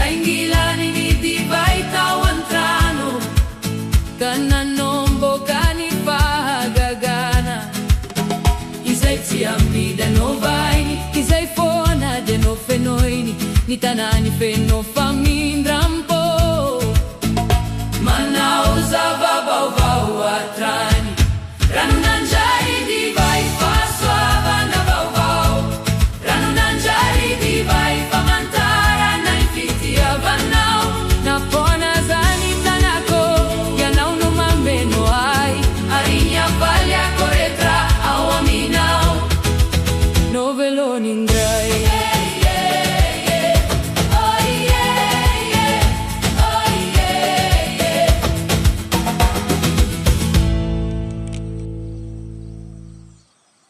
Saingilani ni divai tawantrano, kananombo kanipahagagana. Isay tiambi da novaini, isay fona de no fenoini, ni tanani feno famindrampo. Manau zababau bau atrani, ranunanjari divai faswa banda bau bau, ranunanjari divai famantara na infitia banau. Na pona zani tanako, yanau no mameno ai, arinya palha coretra ao aminau, noveloningrai.